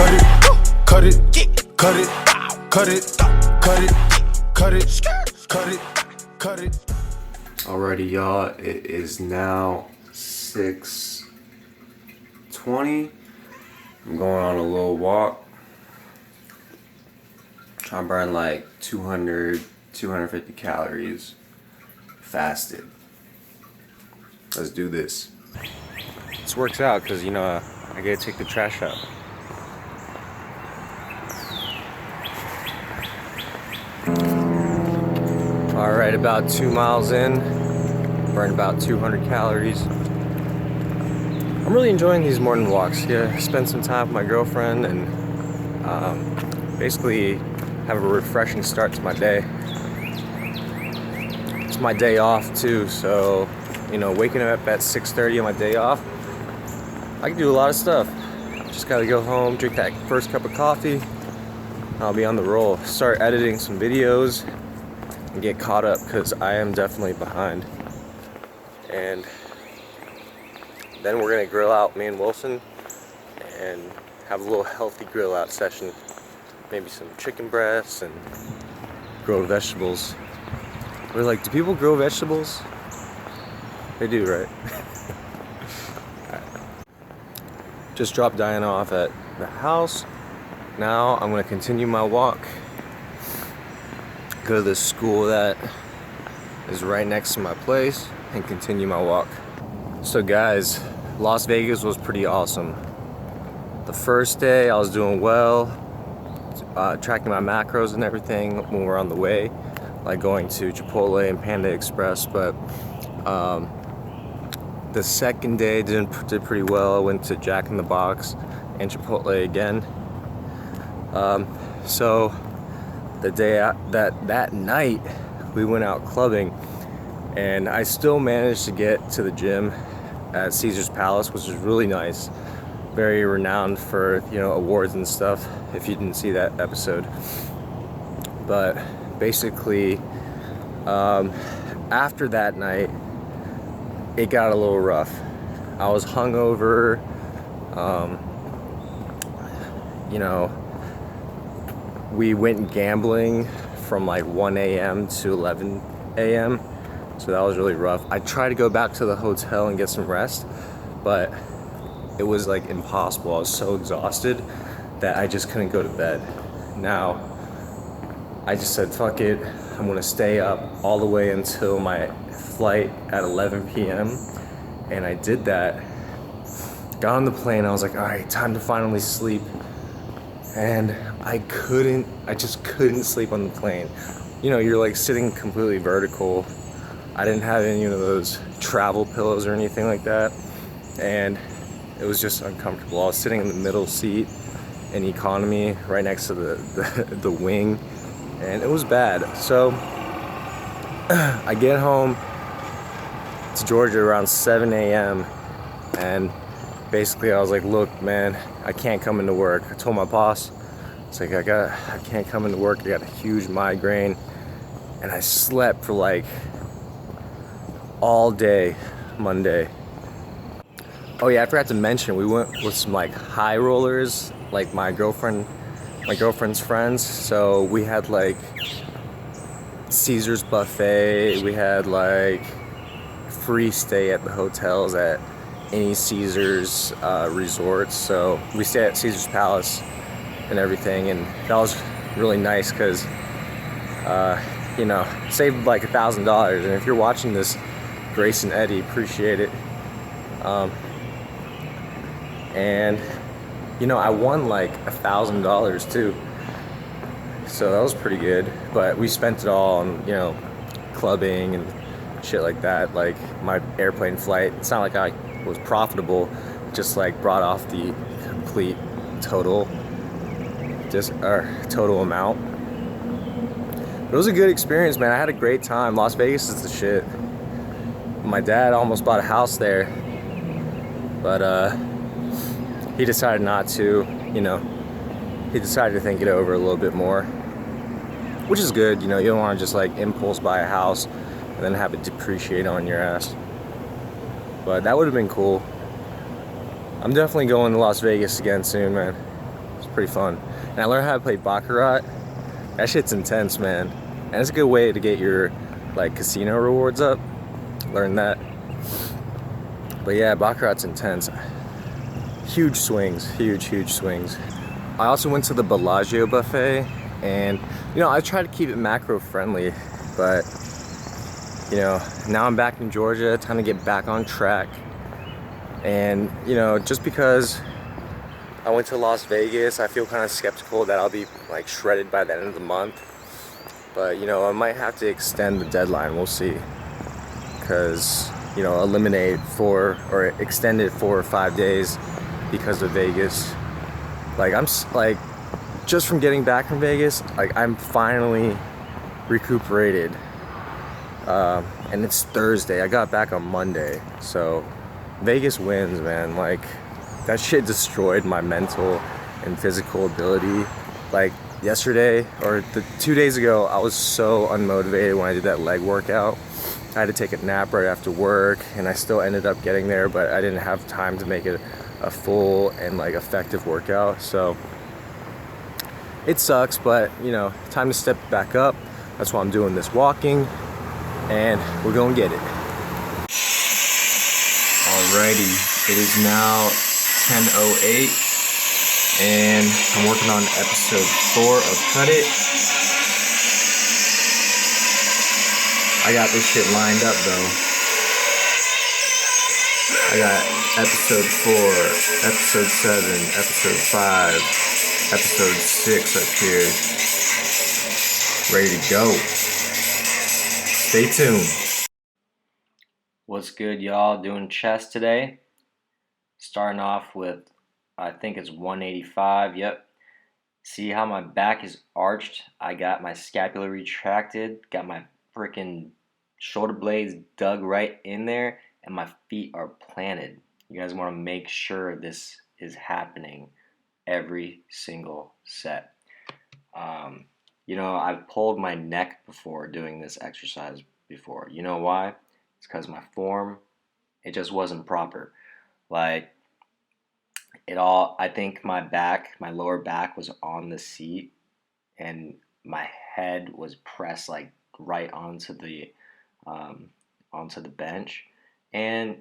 cut it, cut it, cut it, cut it, cut it, cut it, cut it, cut it. Alrighty, y'all, it is now 6:20. I'm going on a little walk. Trying to burn like 250 calories fasted. Let's do this. This works out because, you know, I gotta take the trash out. Alright, about 2 miles in, burned about 200 calories. I'm really enjoying these morning walks. Yeah, spend some time with my girlfriend and basically have a refreshing start to my day. It's my day off too, so you know, waking up at 6:30 on my day off, I can do a lot of stuff. Just gotta go home, drink that first cup of coffee, and I'll be on the roll. Start editing some videos and get caught up because I am definitely behind. And then we're gonna grill out, me and Wilson, and have a little healthy grill out session. Maybe some chicken breasts and grilled vegetables. We're like, do people grow vegetables? They do, right? Right. Just dropped Diana off at the house. Now I'm gonna continue my walk. Go to the school that is right next to my place and continue my walk. So guys, Las Vegas was pretty awesome. The first day I was doing well, tracking my macros and everything when we're on the way, like going to Chipotle and Panda Express, but the second day did pretty well. I went to Jack in the Box and Chipotle again. So the day that night we went out clubbing, and I still managed to get to the gym at Caesar's Palace, which is really nice, very renowned for, you know, awards and stuff, if you didn't see that episode. But basically after that night it got a little rough. I was hungover, you know, we went gambling from like 1 a.m. to 11 a.m. So that was really rough. I tried to go back to the hotel and get some rest, but it was like impossible. I was so exhausted that I just couldn't go to bed. Now, I just said, fuck it. I'm gonna stay up all the way until my flight at 11 p.m. And I did that. Got on the plane, I was like, all right, time to finally sleep. And I just couldn't sleep on the plane. You know, you're like sitting completely vertical. I didn't have any of those travel pillows or anything like that. And it was just uncomfortable. I was sitting in the middle seat in economy, right next to the wing, and it was bad. So I get home to Georgia around 7 a.m. and basically I was like, look, man, I can't come into work. I told my boss, it's like, I can't come into work. I got a huge migraine, and I slept for like all day Monday. Oh yeah, I forgot to mention, we went with some like high rollers, like my girlfriend's friends. So we had like Caesar's buffet, we had like free stay at the hotels at any Caesar's resorts. So we stayed at Caesar's Palace and everything, and that was really nice because you know, saved like $1,000. And if you're watching this, Grace and Eddie, appreciate it. And you know, I won like $1,000 too, so that was pretty good. But we spent it all on, you know, clubbing and shit like that. Like my airplane flight, it's not like I was profitable, just like brought off the complete total amount. But it was a good experience, man. I had a great time. Las Vegas is the shit. My dad almost bought a house there, but he decided not to, you know. He decided to think it over a little bit more, which is good. You know, you don't want to just like impulse buy a house and then have it depreciate on your ass. But that would have been cool. I'm definitely going to Las Vegas again soon, man. It's pretty fun. And I learned how to play baccarat. That shit's intense, man. And it's a good way to get your like casino rewards up. Learn that. But yeah, baccarat's intense. Huge swings, huge swings. I also went to the Bellagio buffet, and you know, I try to keep it macro friendly, but you know, now I'm back in Georgia, time to get back on track. And you know, just because I went to Las Vegas, I feel kind of skeptical that I'll be like shredded by the end of the month. But you know, I might have to extend the deadline, we'll see. Because, you know, extend it 4 or 5 days because of Vegas. Like like just from getting back from Vegas, like I'm finally recuperated. And it's Thursday. I got back on Monday. So Vegas wins, man. Like that shit destroyed my mental and physical ability. Like yesterday or 2 days ago, I was so unmotivated when I did that leg workout. I had to take a nap right after work, and I still ended up getting there, but I didn't have time to make it a full and like effective workout. So it sucks, but you know, time to step back up. That's why I'm doing this walking, and we're gonna get it. Alrighty, it is now 10:08, and I'm working on episode 4 of Cut It. I got this shit lined up though. I got episode 4, episode 7, episode 5, episode 6 up here. Ready to go. Stay tuned. What's good, y'all? Doing chest today. Starting off with, I think it's 185. Yep. See how my back is arched? I got my scapula retracted, got my freaking shoulder blades dug right in there, and my feet are planted. You guys want to make sure this is happening every single set. You know, I've pulled my neck before doing this exercise before. You know why? It's because my form, it just wasn't proper. Like, I think my lower back was on the seat, and my head was pressed like right onto the bench, and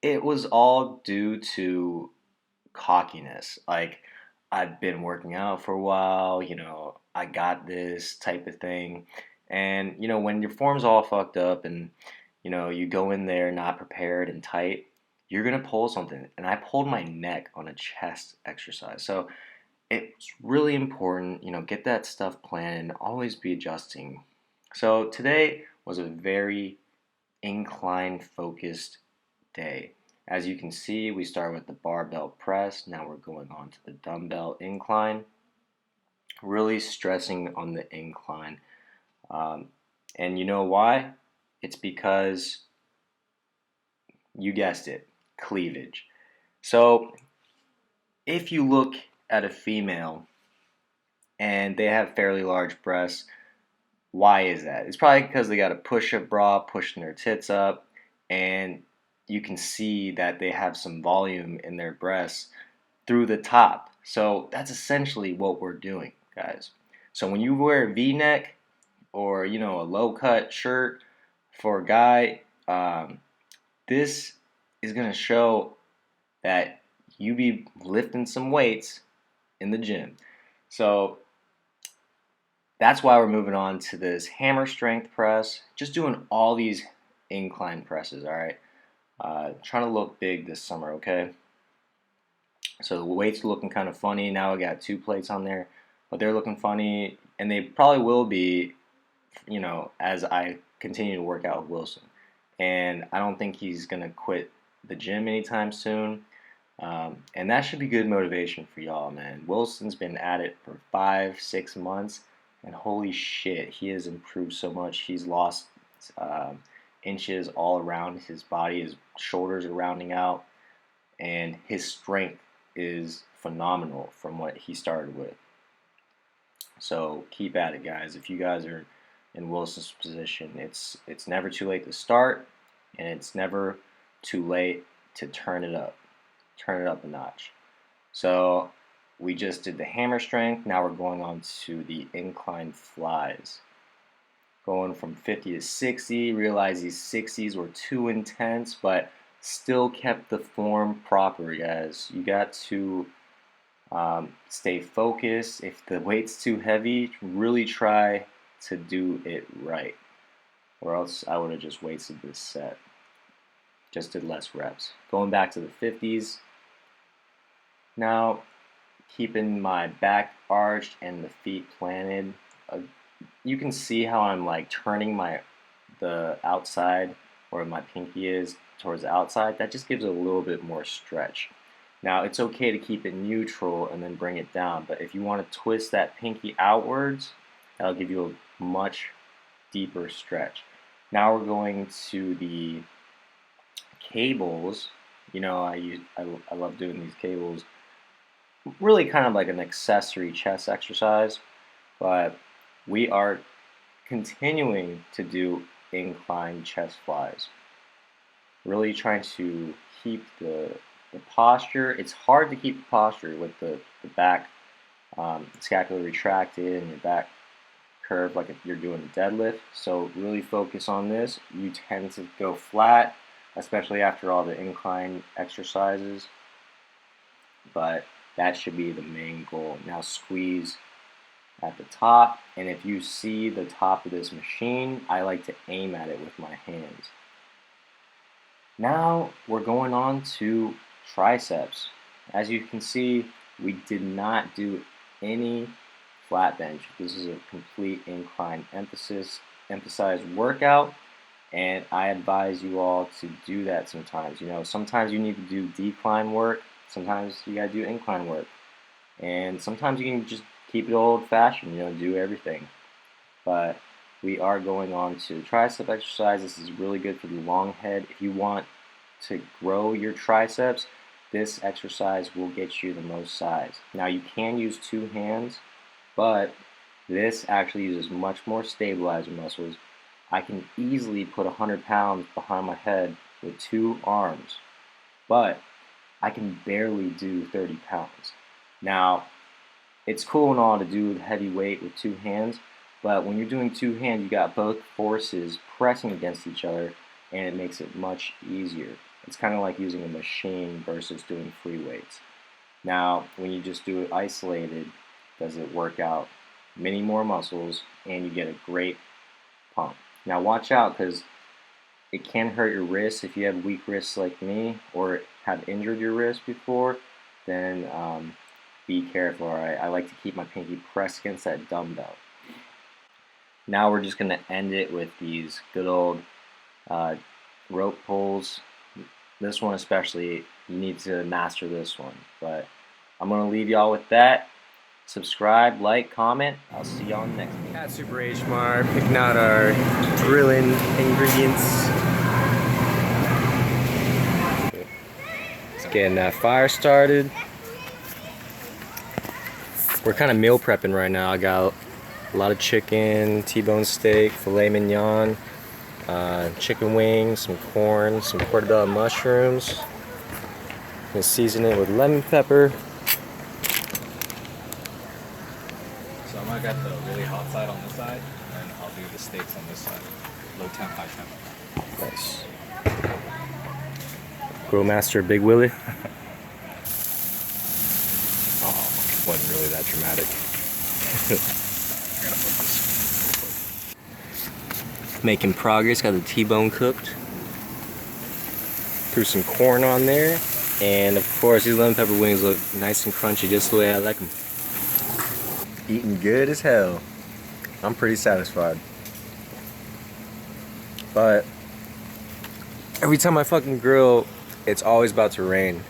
it was all due to cockiness. Like, I've been working out for a while, you know, I got this type of thing. And you know, when your form's all fucked up and you know, you go in there not prepared and tight, you're gonna pull something. And I pulled my neck on a chest exercise. So it's really important, you know, get that stuff planned and always be adjusting. So today was a very incline-focused day. As you can see, we start with the barbell press. Now we're going on to the dumbbell incline. Really stressing on the incline. And you know why? It's because, you guessed it, cleavage. So if you look at a female and they have fairly large breasts, why is that? It's probably because they got a push-up bra pushing their tits up, and you can see that they have some volume in their breasts through the top. So that's essentially what we're doing, guys. So when you wear a V-neck or, you know, a low-cut shirt for a guy, this is going to show that you be lifting some weights in the gym. So that's why we're moving on to this hammer strength press. Just doing all these incline presses, all right? Trying to look big this summer, okay? So the weights are looking kind of funny. Now I got 2 plates on there, but they're looking funny, and they probably will be, you know, as I continue to work out with Wilson. And I don't think he's going to quit the gym anytime soon. And that should be good motivation for y'all, man. Wilson's been at it for 5-6 months, and holy shit, he has improved so much. He's lost inches all around his body. His shoulders are rounding out, and his strength is phenomenal from what he started with. So keep at it, guys. If you guys are in Wilson's position, it's never too late to start, and it's never too late to turn it up a notch. So we just did the hammer strength. Now we're going on to the incline flies. Going from 50 to 60, realize these 60s were too intense, but still kept the form proper, guys. You got to stay focused. If the weight's too heavy, really try to do it right, or else I would have just wasted this set. Just did less reps. Going back to the 50s. Now, keeping my back arched and the feet planted. You can see how I'm like turning the outside where my pinky is towards the outside. That just gives it a little bit more stretch. Now it's okay to keep it neutral and then bring it down, but if you want to twist that pinky outwards, that'll give you a much deeper stretch. Now we're going to the cables. You know, I love doing these cables. Really kind of like an accessory chest exercise, but we are continuing to do incline chest flies. Really trying to keep the posture. It's hard to keep the posture with the back scapula retracted and your back curved like if you're doing a deadlift. So really focus on this. You tend to go flat, especially after all the incline exercises, but that should be the main goal. Now squeeze at the top, and if you see the top of this machine, I like to aim at it with my hands. Now we're going on to triceps. As you can see, we did not do any flat bench. This is a complete incline emphasized workout, and I advise you all to do that sometimes. You know, sometimes you need to do decline work, sometimes you gotta do incline work, and sometimes you can just keep it old-fashioned, you know, do everything. But we are going on to tricep exercise. This is really good for the long head. If you want to grow your triceps, this exercise will get you the most size. Now you can use two hands, but this actually uses much more stabilizer muscles. I can easily put 100 pounds behind my head with two arms, but I can barely do 30 pounds. Now, it's cool and all to do heavy weight with two hands, but when you're doing two hands, you got both forces pressing against each other, and it makes it much easier. It's kind of like using a machine versus doing free weights. Now, when you just do it isolated, does it work out many more muscles, and you get a great pump. Now watch out, because it can hurt your wrists. If you have weak wrists like me, or have injured your wrist before, then be careful, alright? I like to keep my pinky pressed against that dumbbell. Now we're just going to end it with these good old rope pulls. This one especially, you need to master this one. But I'm going to leave y'all with that. Subscribe, like, comment. I'll see y'all next week. At Super H Mart, picking out our grilling ingredients. Just getting that fire started. We're kind of meal prepping right now. I got a lot of chicken, T-bone steak, filet mignon, chicken wings, some corn, some portobello mushrooms. Gonna season it with lemon pepper. So I got the really hot side on this side, and I'll do the steaks on this side. Low temp, high temp. Nice. Grill Master Big Willie. Wasn't really that dramatic. Making progress. Got the T-bone cooked. Threw some corn on there, and of course these lemon pepper wings look nice and crunchy, just the way I like them. Eating good as hell. I'm pretty satisfied. But every time I fucking grill, it's always about to rain.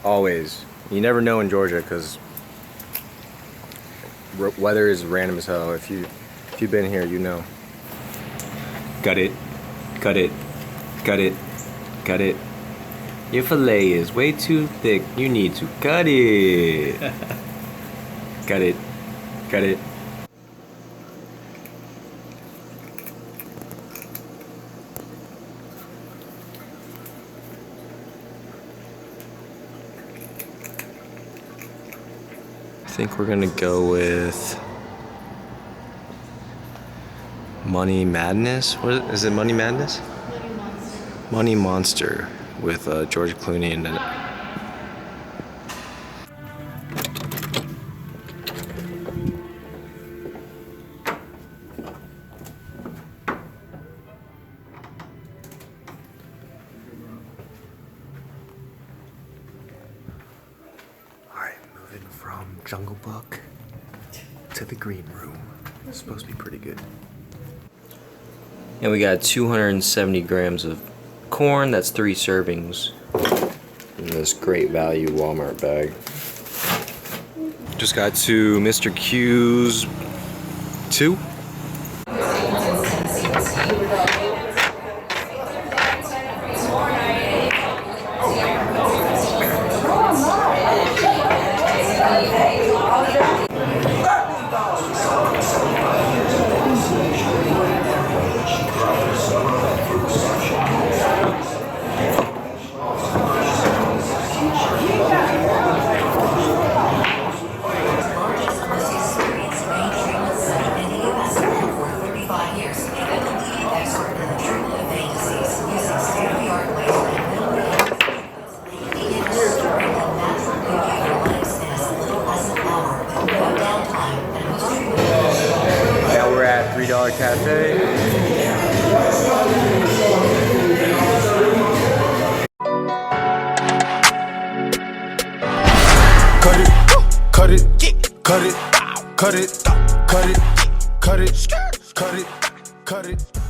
Always. You never know in Georgia, because weather is random as hell. If you've been here, you know. Cut it, cut it, cut it, cut it. Your fillet is way too thick. You need to cut it. Cut it, cut it. think we're gonna go with Money Madness. What is it? Money Madness? Money Monster with George Clooney in it. Alright, moving from Jungle Book to the green room. It's supposed to be pretty good. And we got 270 grams of corn. That's 3 servings in this great value Walmart bag. Just got to Mr. Q's 2. $3 cafe. Cut it, cut it, cut it, cut it, cut it, cut it, cut it, cut it.